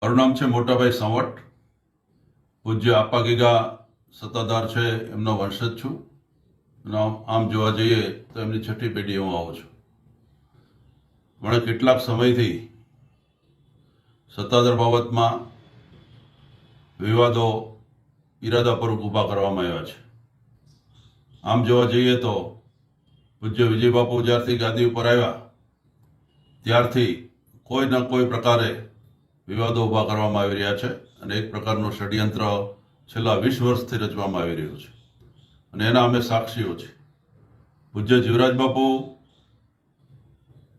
મારું નામ છે મોટાભાઈ સાવટ. પૂજ્ય આપા ગીગા સત્તાધાર છે એમનો વંશજ છું. અને આમ જોવા જઈએ તો એમની છઠ્ઠી પેઢી હું આવું છું. મને કેટલાક સમયથી સત્તાધાર બાબતમાં વિવાદો ઇરાદાપૂર્વક ઊભા કરવામાં આવ્યા છે. આમ જોવા જઈએ તો પૂજ્ય વિજય બાપુ જ્યારથી ગાદી ઉપર આવ્યા ત્યારથી કોઈ ન કોઈ પ્રકારે વિવાદો ઊભા કરવામાં આવી રહ્યા છે અને એક પ્રકારનું ષડયંત્ર છેલ્લા 20 વર્ષથી રચવામાં આવી રહ્યું છે અને એના અમે સાક્ષીઓ છીએ. પૂજ્ય જીવરાજ બાપુ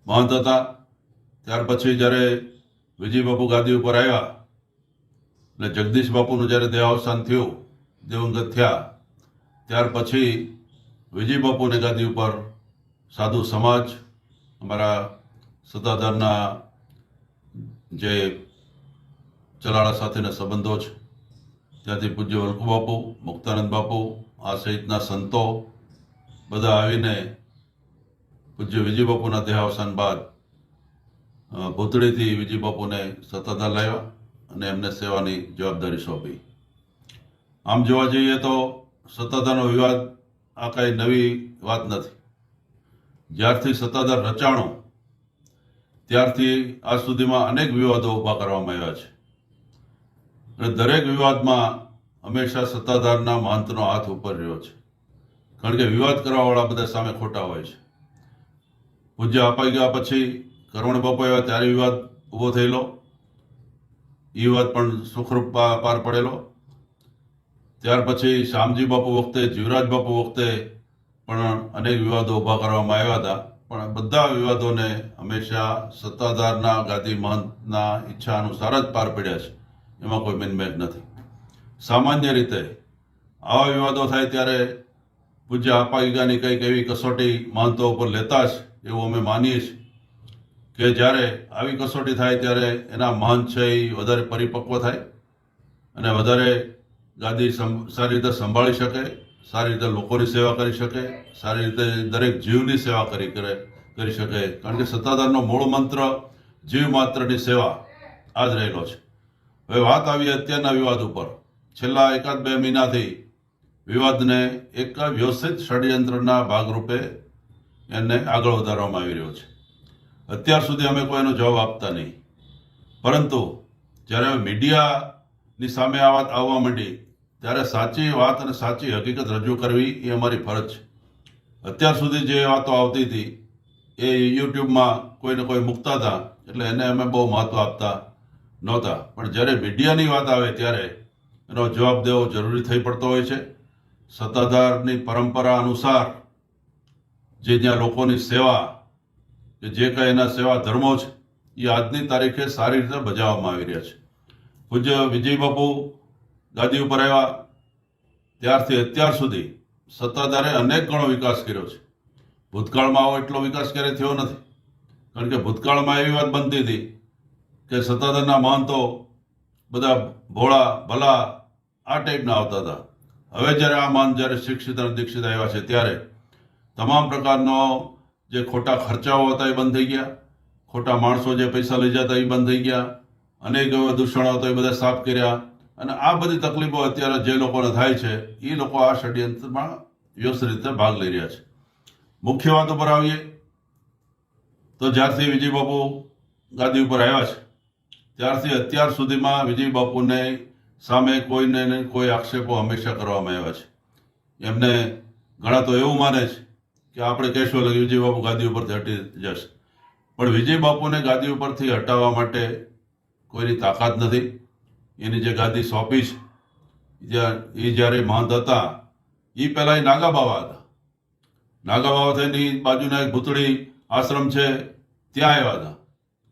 મહંત હતા, ત્યાર પછી જ્યારે વિજય બાપુ ગાદી ઉપર આવ્યા અને જગદીશ બાપુનું જ્યારે દેહાવસાન થયું, દિવંગત થયા, ત્યાર પછી વિજય બાપુને ગાદી ઉપર સાધુ સમાજ, અમારા સત્તાધારના જે ચલાળા સાથેના સંબંધો છે ત્યાંથી પૂજ્ય વલ્કુ બાપુ, મુક્તાનંદ બાપુ આ સહિતના સંતો બધા આવીને પૂજ્ય વિજય બાપુના દેહાવસાન બાદ ભૂતળીથી વિજય બાપુને સત્તાધાર લાવ્યા અને એમને સેવાની જવાબદારી સોંપી. આમ જોવા જઈએ તો સત્તાધારનો વિવાદ આ કાંઈ નવી વાત નથી. જ્યારથી સત્તાધાર રચાણો ત્યારથી આજ સુધીમાં અનેક વિવાદો ઊભા કરવામાં આવ્યા છે અને દરેક વિવાદમાં હંમેશા સત્તાધારના મહંતનો હાથ ઉપર રહ્યો છે, કારણ કે વિવાદ કરવાવાળા બધા સામે ખોટા હોય છે. પૂજ્ય અપાઈ ગયા પછી કરવણ બાપુ આવ્યા ત્યારે વિવાદ ઊભો થયેલો, એ વિવાદ પણ સુખરૂપ પાર પડેલો. ત્યાર પછી શામજી બાપુ વખતે, જીવરાજ બાપુ વખતે પણ અનેક વિવાદો ઊભા કરવામાં આવ્યા હતા, પણ બધા વિવાદોને હંમેશા સત્તાધારના ગાદી મહંતના ઈચ્છા અનુસાર જ પાર પડ્યા છે. એમાં કોઈ મિનમેક નથી. સામાન્ય રીતે આવા વિવાદો થાય ત્યારે પૂજ્ય આપા ગીગાની કંઈક એવી કસોટી મહંતો ઉપર લેતા જ એવું અમે માનીએ છીએ કે જ્યારે આવી કસોટી થાય ત્યારે એના મહંત છે એ વધારે પરિપક્વ થાય અને વધારે ગાદી સારી રીતે સંભાળી શકે, સારી રીતે લોકોની સેવા કરી શકે, સારી રીતે દરેક જીવની સેવા કરી શકે. કારણ કે સત્તાધારનો મૂળ મંત્ર જીવ માત્રની સેવા આ જ રહેલો છે. હવે વાત આવી અત્યારના વિવાદ ઉપર. છેલ્લા 1-2 મહિનાથી વિવાદને એક વ્યવસ્થિત ષડયંત્રના ભાગરૂપે એને આગળ વધારવામાં આવી રહ્યો છે. અત્યાર સુધી અમે કોઈનો જવાબ આપતા નહીં, પરંતુ જ્યારે મીડિયાની સામે આ વાત આવવા માંડી ત્યારે સાચી વાત અને સાચી હકીકત રજૂ કરવી એ અમારી ફરજ છે. અત્યાર સુધી જે વાતો આવતી હતી એ યુટ્યુબમાં કોઈને કોઈ મૂકતા હતા એટલે એને અમે બહુ મહત્વ આપતા નહોતા, પણ જ્યારે મીડિયાની વાત આવે ત્યારે એનો જવાબ દેવો જરૂરી થઈ પડતો હોય છે. સત્તાધારની પરંપરા અનુસાર જે જ્યાં લોકોની સેવા કે જે કંઈ એના સેવા ધર્મો છે એ આજની તારીખે સારી રીતે બજાવવામાં આવી રહ્યા છે. પૂજ્ય વિજય બાપુ ગાદી ઉપર આવ્યા ત્યારથી અત્યાર સુધી સત્તાધારે અનેક ગણો વિકાસ કર્યો છે. ભૂતકાળમાં આવો એટલો વિકાસ ક્યારેય થયો નથી, કારણ કે ભૂતકાળમાં એવી વાત બનતી હતી કે સત્તાધારના મહંતો બધા ભોળા ભલા આ ટાઈપના આવતા હતા. હવે જ્યારે આ મહંત જ્યારે શિક્ષિત અને દીક્ષિત આવ્યા છે ત્યારે તમામ પ્રકારનો જે ખોટા ખર્ચાઓ હતા એ બંધ થઈ ગયા, ખોટા માણસો જે પૈસા લઈ જતા એ બંધ થઈ ગયા, અનેક એવા દૂષણો હતા એ બધા સાફ કર્યા અને આ બધી તકલીફો અત્યારે જે લોકોને થાય છે એ લોકો આ ષડયંત્રમાં વ્યવસ્થિત રીતે ભાગ લઈ રહ્યા છે. મુખ્ય વાત ઉપર આવીએ તો જ્યારથી વિજય બાપુ ગાદી ઉપર આવ્યા છે ત્યારથી અત્યાર સુધીમાં વિજય બાપુને સામે કોઈને કોઈ આક્ષેપો હંમેશા કરવામાં આવ્યા છે. એમને ઘણા તો એવું માને છે કે આપણે કહેશું એટલે વિજય બાપુ ગાદી ઉપરથી હટી જશે, પણ વિજય બાપુને ગાદી ઉપરથી હટાવવા માટે કોઈની તાકાત નથી. એની જે ગાદી સોંપી છે એ જ્યારે મહંત હતા એ પહેલાં એ નાગા બાવા હતા. નાગા બાવા થઈને બાજુના એક ભૂતળી આશ્રમ છે ત્યાં આવ્યા હતા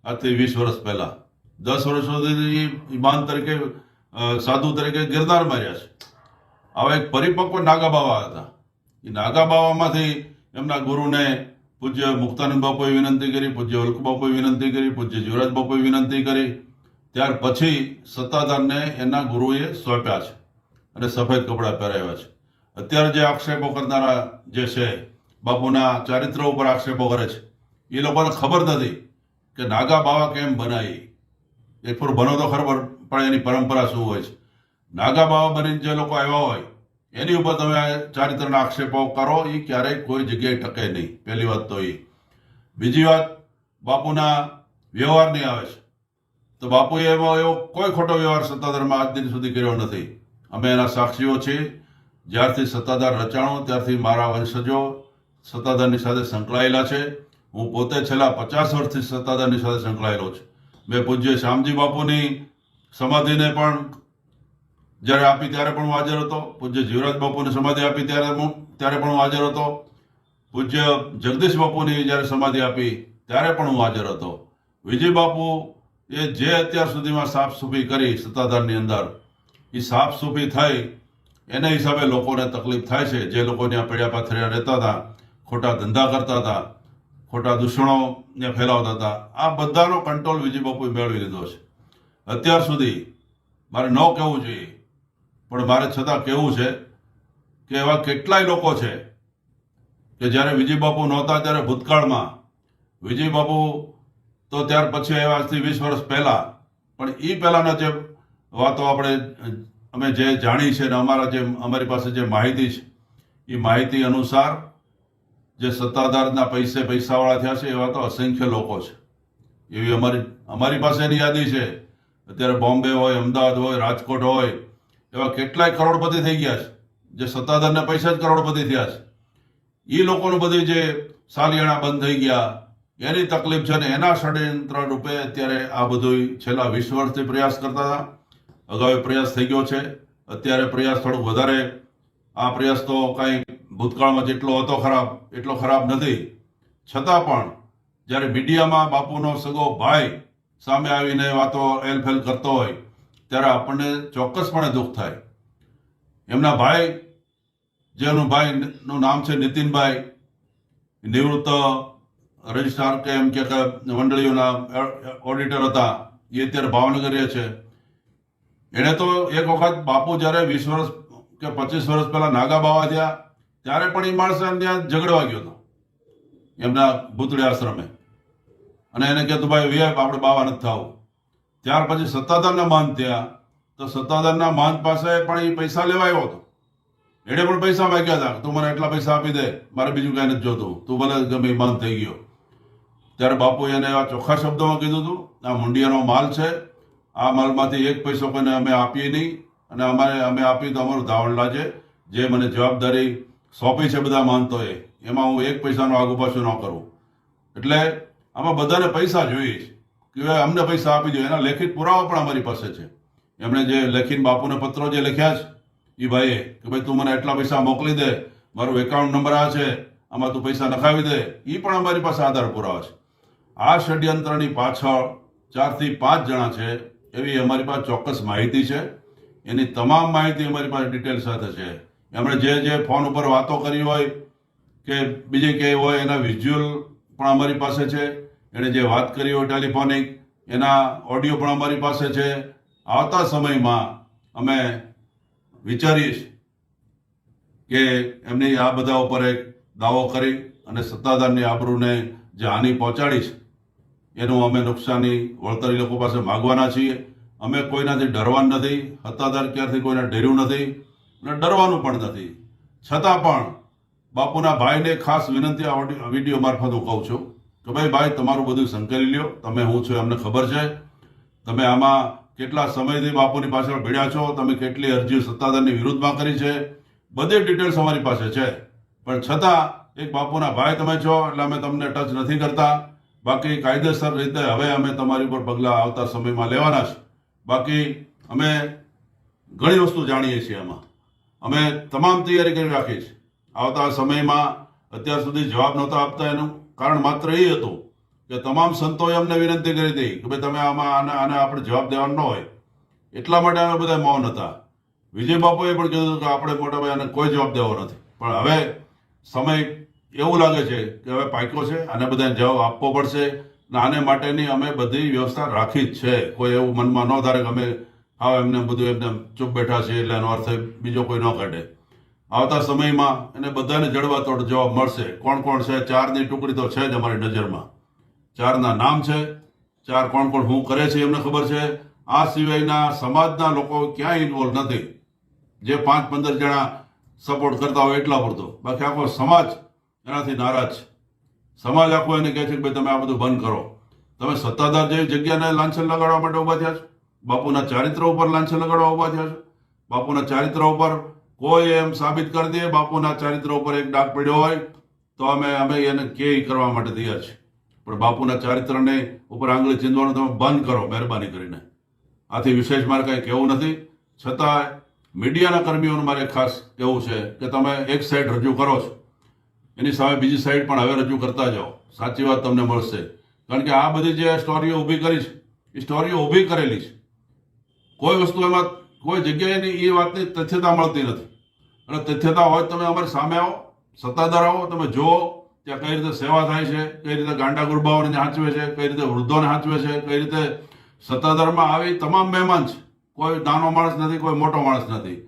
આજથી 20 વર્ષ પહેલાં. 10 વર્ષ સુધી એ મહંત તરીકે સાધુ તરીકે ગિરનાર માર્યા છે. આવા એક પરિપક્વ નાગા બાવા હતા. એ નાગા બાવામાંથી એમના ગુરુને પૂજ્ય મુક્તાનંદ બાપુએ વિનંતી કરી, પૂજ્ય વલ્કુ બાપુએ વિનંતી કરી, પૂજ્ય જીવરાજ બાપુએ વિનંતી કરી. ત્યાર પછી સત્તાધારને એના ગુરુએ સોંપ્યા છે અને સફેદ કપડાં પહેરાવ્યા છે. અત્યારે જે આક્ષેપો કરનારા જે છે બાપુના ચારિત્ર ઉપર આક્ષેપો કરે છે એ લોકોને ખબર નથી કે નાગા બાવા કેમ બનાવી. એક ફોર બનો તો ખબર પણ એની પરંપરા શું હોય છે. નાગા બાવા બનીને જે લોકો આવ્યા હોય એની ઉપર તમે ચારિત્રના આક્ષેપો કરો, એ ક્યારેય કોઈ જગ્યાએ ટકે નહીં. પહેલી વાત તો એ. બીજી વાત, બાપુના વ્યવહારની આવે છે તો બાપુએ એમાં એવો કોઈ ખોટો વ્યવહાર સત્તાધારમાં આજ દિન સુધી કર્યો નથી. અમે એના સાક્ષીઓ છીએ. જ્યારથી સત્તાધાર રચાણો ત્યારથી મારા વંશજો સત્તાધારની સાથે સંકળાયેલા છે. હું પોતે છેલ્લા 50 વર્ષથી સત્તાધારની સાથે સંકળાયેલો છું. મેં પૂજ્ય શ્યામજી બાપુની સમાધિને પણ જ્યારે આપી ત્યારે પણ હું હાજર હતો. પૂજ્ય જીવરાજ બાપુની સમાધિ આપી ત્યારે પણ હું હાજર હતો. પૂજ્ય જગદીશ બાપુની જ્યારે સમાધિ આપી ત્યારે પણ હું હાજર હતો. વિજય બાપુ એ જે અત્યાર સુધીમાં સાફ સફાઈ કરી સત્તાધારની અંદર, એ સાફ સફાઈ થઈ એના હિસાબે લોકોને તકલીફ થાય છે. જે લોકો ત્યાં પડ્યા પાથર્યા રહેતા હતા, ખોટા ધંધા કરતા હતા, ખોટા દૂષણોને ફેલાવતા હતા, આ બધાનો કંટ્રોલ વિજય બાપુએ મેળવી લીધો છે. અત્યાર સુધી મારે ન કહેવું જોઈએ પણ મારે છતાં કહેવું છે કે એવા કેટલાય લોકો છે કે જ્યારે વિજય બાપુ નહોતા ત્યારે ભૂતકાળમાં, વિજય બાપુ તો ત્યાર પછી આવ્યા આજથી 20 વર્ષ પહેલા, પણ એ પહેલાના જે વાતો અમે જે જાણી છે ને અમારી પાસે જે માહિતી છે એ માહિતી અનુસાર જે સત્તાધારના પૈસાવાળા થયા છે એવા તો અસંખ્ય લોકો છે. એવી અમારી પાસે એની યાદી છે. અત્યારે બોમ્બે હોય, અમદાવાદ હોય, રાજકોટ હોય, એવા કેટલાય કરોડપતિ થઈ ગયા છે જે સત્તાધારના પૈસા જ કરોડપતિ થયા છે. એ લોકોનું બધી જે સાલિયાણા બંધ થઈ ગયા એની તકલીફ છે ને એના ષડયંત્ર રૂપે અત્યારે આ બધું છેલ્લા 20 વર્ષથી પ્રયાસ કરતા હતા. અગાઉ પ્રયાસ થઈ ગયો છે. અત્યારે પ્રયાસ થોડોક વધારે, આ પ્રયાસ તો કાંઈ ભૂતકાળમાં જેટલો હતો ખરાબ એટલો ખરાબ નથી. છતાં પણ જ્યારે મીડિયામાં બાપુનો સગો ભાઈ સામે આવીને વાતો એલફેલ કરતો હોય ત્યારે આપણને ચોક્કસપણે દુઃખ થાય. એમના ભાઈ, જેનું ભાઈનું નામ છે નીતિનભાઈ, નિવૃત્ત રજિસ્ટ્રાર કે એમ કે મંડળીઓના ઓડિટર હતા, એ અત્યારે ભાવનગર રહે છે. એણે તો એક વખત બાપુ જ્યારે 20 વર્ષ કે 25 વર્ષ પહેલા નાગા બાવા થયા ત્યારે પણ એ માણસ ત્યાં ઝઘડવા ગયો હતો એમના ભૂતળી આશ્રમે, અને એને કહેતું ભાઈ વીઆઈપ આપણે બાવા નથી થવું. ત્યાર પછી સત્તાધારના મહંત થયા તો સત્તાધારના મહંત પાસે પણ એ પૈસા લેવા આવ્યો હતો. એણે પણ પૈસા માગ્યા હતા, તું મને એટલા પૈસા આપી દે, મારે બીજું કાંઈ નથી જોતું, તું ભલે ગમે મહંત થઈ ગયો. ત્યારે બાપુએ એને એવા ચોખ્ખા શબ્દોમાં કીધું હતું, આ મુંડિયાનો માલ છે, આ માલમાંથી એક પૈસો કોઈને અમે આપીએ નહીં, અને અમે આપી તો અમારું ધાવણ લાજે. જે મને જવાબદારી સોંપી છે બધા મહંતોએ, એમાં હું એક પૈસાનો આગુ પાછું ન કરું. એટલે આમાં બધાને પૈસા જોઈએ છે કે અમને પૈસા આપી દો. એના લેખિત પુરાવા પણ અમારી પાસે છે. એમણે જે લેખીને બાપુને પત્રો જે લખ્યા છે એ ભાઈએ કે ભાઈ તું મને એટલા પૈસા મોકલી દે, મારું એકાઉન્ટ નંબર આ છે, આમાં તું પૈસા નખાવી દે, એ પણ અમારી પાસે આધાર પુરાવા છે. આ ષડયંત્રની પાછળ 4 થી 5 જણા છે એવી અમારી પાસે ચોક્કસ માહિતી છે. એની તમામ માહિતી અમારી પાસે ડિટેલ સાથે છે. એમણે જે ફોન ઉપર વાતો કરી હોય કે બીજે ક્યાંય હોય એના વિઝ્યુઅલ પણ અમારી પાસે છે. એણે જે વાત કરી હોય ટેલિફોનિક એના ઓડિયો પણ અમારી પાસે છે. આવતા સમયમાં અમે વિચારીશ કે એમની આ બધા ઉપર એક દાવો કરી અને સત્તાધારની આબરૂને જે હાનિ પહોંચાડી છે એનું અમે નુકસાની વળતર એ લોકો પાસે માગવાના છીએ. અમે કોઈનાથી ડરવાન નથી. સત્તાધાર ક્યારથી કોઈને ડર્યું નથી અને ડરવાનું પણ નથી. છતાં પણ બાપુના ભાઈને ખાસ વિનંતી આ વિડીયો મારફત હું કહું છું કે ભાઈ તમારું બધું સંકલી લ્યો. તમે હું છું અમને ખબર છે. તમે આમાં કેટલા સમયથી બાપુની પાછળ ભીડ્યા છો, તમે કેટલી અરજીઓ સત્તાધારની વિરુદ્ધમાં કરી છે, બધી ડિટેલ્સ અમારી પાસે છે. પણ છતાં એક બાપુના ભાઈ તમે છો એટલે અમે તમને ટચ નથી કરતા. બાકી કાયદેસર રીતે હવે અમે તમારી ઉપર પગલાં આવતા સમયમાં લેવાના છે. બાકી અમે ઘણી વસ્તુ જાણીએ છીએ. આમાં અમે તમામ તૈયારી કરી રાખી છે. આવતા સમયમાં અત્યાર સુધી જવાબ નહોતા આપતા એનું કારણ માત્ર એ હતું કે તમામ સંતોએ અમને વિનંતી કરી હતી કે ભાઈ તમે આને આપણે જવાબ દેવાનો ન હોય, એટલા માટે અમે બધા મૌન હતા. વિજય બાપુએ પણ કીધું કે આપણે મોટા ભાઈ આને કોઈ જવાબ દેવો નથી. પણ હવે સમય એવું લાગે છે કે હવે પાક્યો છે, આને બધાને જવાબ આપવો પડશે. અને આને માટેની અમે બધી વ્યવસ્થા રાખી જ છે. કોઈ એવું મનમાં ન ધારે કે અમે એમને બધું એમને ચૂપ બેઠા છે એટલે એનો અર્થ બીજો કોઈ ન કાઢે. આવતા સમયમાં એને બધાને જડબાતોડ જવાબ મળશે. કોણ કોણ છે, 4ની ટુકડી તો છે જ અમારી નજરમાં. 4ના નામ છે. ચાર કોણ કોણ શું કરે છે એમને ખબર છે. આ સિવાયના સમાજના લોકો ક્યાંય ઇન્વોલ્વ નથી. જે 5-15 જણા સપોર્ટ કરતા હોય એટલા પૂરતો, બાકી આખો સમાજ એનાથી નારાજ છે. સમાજ આખો એને કહે છે કે ભાઈ તમે આ બધું બંધ કરો. તમે સત્તાધાર જેવી જગ્યાને લાંછન લગાડવા માટે ઉભા થયા છો. બાપુના ચારિત્ર ઉપર લાંછન લગાડવા ઉભા થયા છો. બાપુના ચારિત્ર ઉપર કોઈ એમ સાબિત કરી દે બાપુના ચારિત્ર ઉપર એક ડાઘ પડ્યો હોય તો અમે એને કે કરવા માટે તૈયાર છીએ. પણ બાપુના ચારિત્રને ઉપર આંગળી ચીંધવાનું તમે બંધ કરો મહેરબાની કરીને. આથી વિશેષ મારે કંઈ કહેવું નથી. છતાં મીડિયાના કર્મીઓને મારે ખાસ કહેવું છે કે તમે એક સાઈડ રજૂ કરો છો, એની સામે બીજી સાઈડ પણ હવે રજૂ કરતા જાઓ. સાચી વાત તમને મળશે. કારણ કે આ બધી જે સ્ટોરીઓ ઊભી કરી છે એ સ્ટોરીઓ ઊભી કરેલી છે. કોઈ વસ્તુ એમાં કોઈ જગ્યાએની એ વાતની તથ્યતા મળતી નથી. અને તથ્યતા હોય તમે અમારી સામે આવો, સત્તાધાર આવો, તમે જુઓ ત્યાં કઈ રીતે સેવા થાય છે, કઈ રીતે ગાંડા ગુરબાઓને હાંચવે છે, કઈ રીતે વૃદ્ધોને હાંચવે છે, કઈ રીતે સત્તાધારમાં આવી તમામ મહેમાન છે. કોઈ નાનો માણસ નથી, કોઈ મોટો માણસ નથી.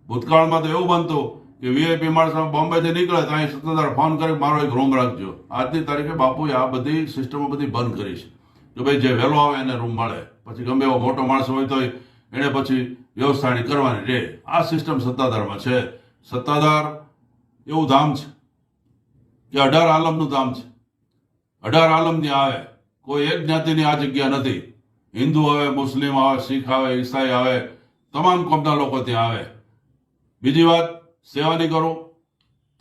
ભૂતકાળમાં તો એવું બનતું કે વીઆઈપી માણસ બોમ્બેથી નીકળે તો અહીં સત્તાધાર ફોન કરી મારો એક રૂમ રાખજો. આજની તારીખે બાપુએ આ બધી સિસ્ટમો બધી બંધ કરી છે કે ભાઈ જે વહેલો આવે એને રૂમ મળે. પછી ગમે એવો મોટો માણસ હોય તો એને પછી વ્યવસ્થાની કરવાની રહે. આ સિસ્ટમ સત્તાધારમાં છે. સત્તાધાર એવું ધામ છે કે 18 આલમનું ધામ છે. 18 આલમ ત્યાં આવે. કોઈ એક જ્ઞાતિની આ જગ્યા નથી. હિન્દુ આવે, મુસ્લિમ આવે, શીખ આવે, ઈસાઈ આવે, તમામ કોમના લોકો ત્યાં આવે. બીજી વાત, સેવાની કરું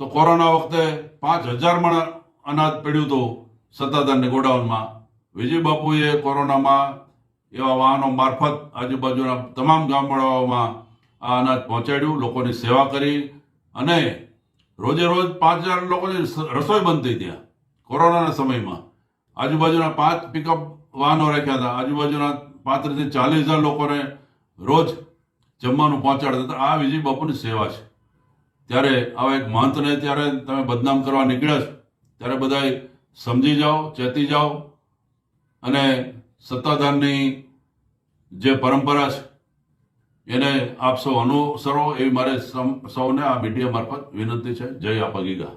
તો કોરોના વખતે 5000 મણ અનાજ પડ્યું હતું સત્તાધારની ગોડાઉનમાં. વિજય બાપુએ કોરોનામાં એવા વાહનો મારફત આજુબાજુના તમામ ગામડાઓમાં આ અનાજ પહોંચાડ્યું, લોકોની સેવા કરી અને રોજે રોજ 5000 લોકોની રસોઈ બનતી ત્યાં કોરોનાના સમયમાં. આજુબાજુના 5 પિકઅપ વાહનો રાખ્યા હતા. આજુબાજુના 35,000 થી 40,000 લોકોને રોજ જમવાનું પહોંચાડતા હતા. આ વિજય બાપુની સેવા છે. ત્યારે આવા એક મહંતને ત્યારે તમે બદનામ કરવા નીકળ્યા છો ત્યારે બધાએ સમજી જાઓ, ચેતી જાઓ અને સત્તાધારની જે પરંપરા છે એને આપ સૌ અનુસરો એવી મારે સૌને આ મીડિયા મારફત વિનંતી છે. જય આપા ગીગા.